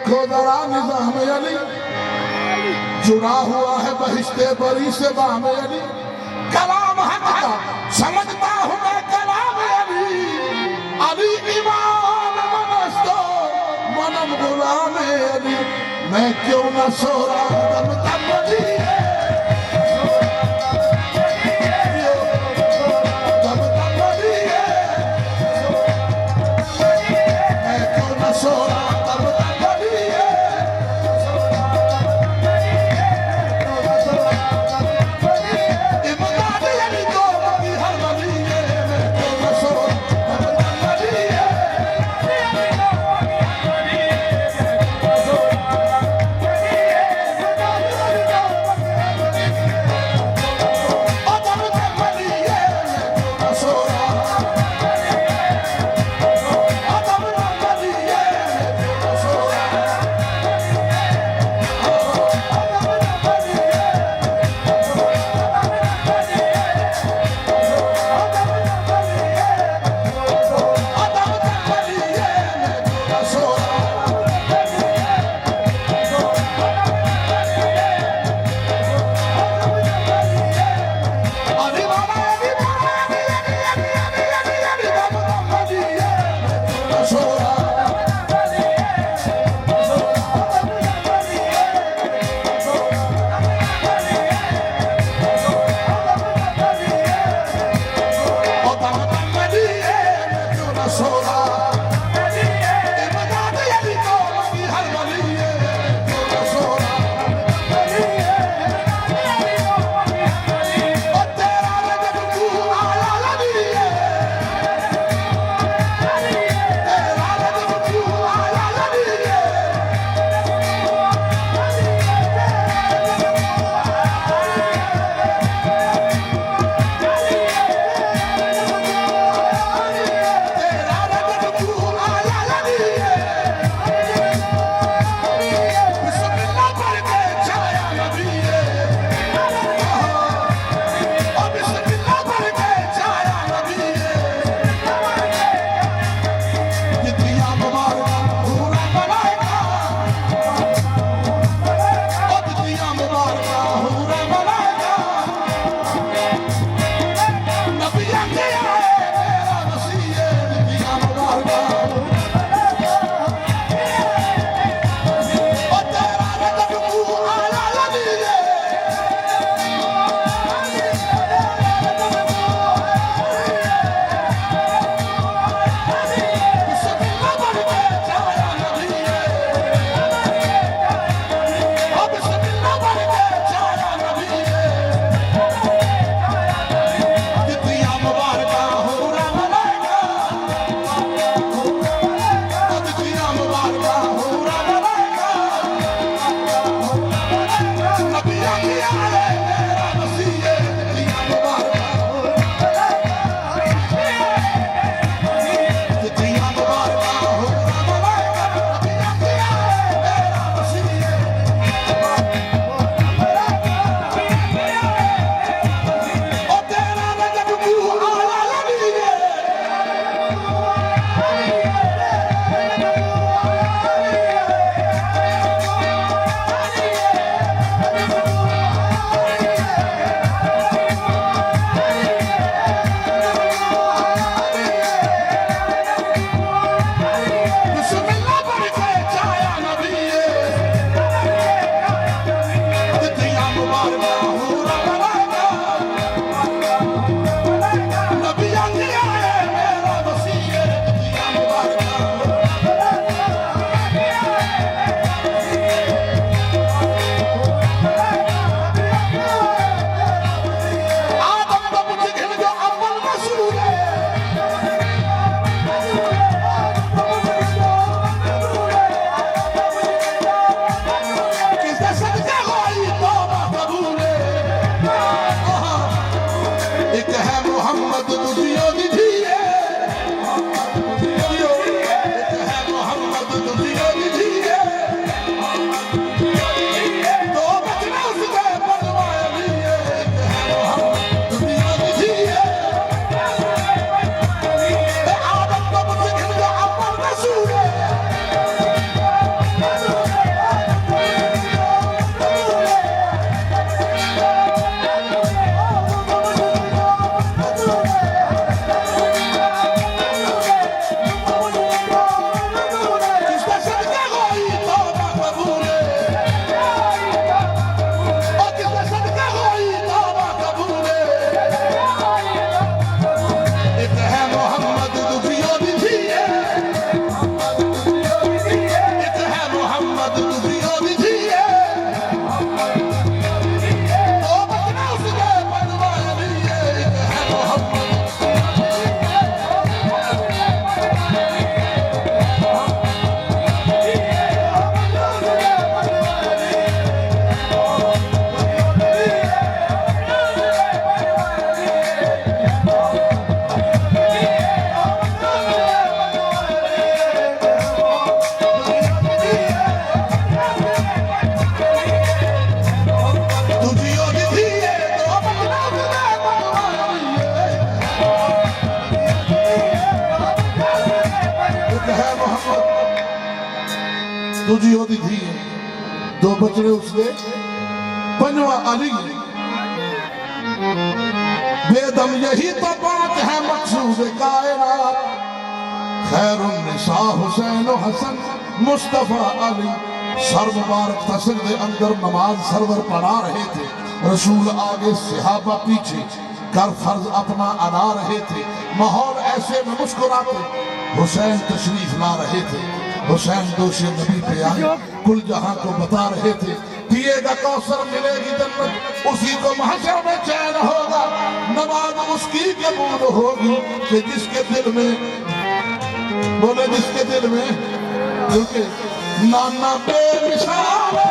देखो जरा निजाम अली जुड़ा हुआ है बहिश्ते बरी से बाम अली। कलाम हक का समझता हूँ मैं कलाम अली, अली इमाम मनस्तो मनम गुलाम अली। मैं क्यों न सो रहा दम तब अली दूजी ओदी थी दो बचड़े उसके पंजवा अली बेदम यही तो बात है मकसूद कायनात खैरुन्निसा हुसैन हसन मुस्तफा अली सर मुबारक तसर दे अंदर नमाज सरवर पढ़ा रहे थे रसूल आगे सहाबा पीछे कर फर्ज अपना अदा रहे थे माहौल ऐसे में मुस्कुराते हुसैन तशरीफ ला रहे थे हुसैन दोषे नबी पे आए कुल जहां को बता रहे थे पिएगा कौसर मिलेगी जन्नत उसी को महशर में चैन होगा नमाज उसकी कबूल होगी कि जिसके दिल में बोले जिसके दिल में क्योंकि नाना बेमिसाल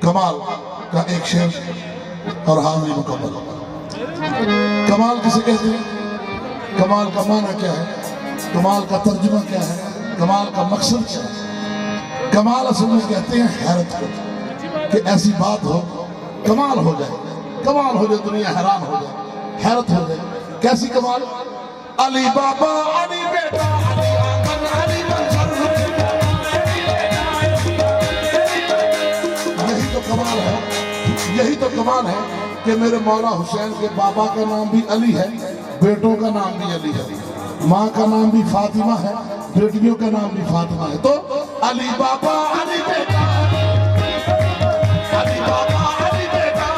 कमाल का एक शेर और हाजिरी मुकम्मल कमाल किसे कहते हैं कमाल का माना क्या है कमाल का तर्जुमा क्या है कमाल का मकसद क्या है कमाल असल में कहते हैं हैरत को कि ऐसी बात हो कमाल हो जाए दुनिया हैरान हो जाए हैरत हो जाए कैसी कमाल अली बाबा अली बेटा अली आंगन अली मंजर यही तो कमाल है कि मेरे मौला हुसैन के बाबा का नाम भी अली है बेटों का नाम भी अली है माँ का नाम भी फातिमा है बेटियों का नाम भी फातिमा है तो अली बाबा अली बेटा अली बाबा अली बेटा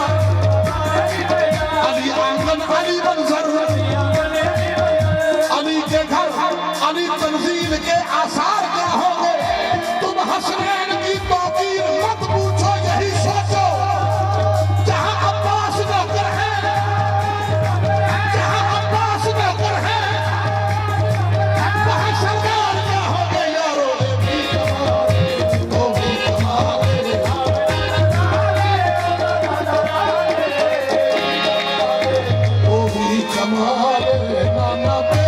अली आंगन अली मंजर अली के घर अली तंजील के आसार क्या होंगे तुम हसनैन की तौकीर मत पूछो यही सोचो कमाल नाना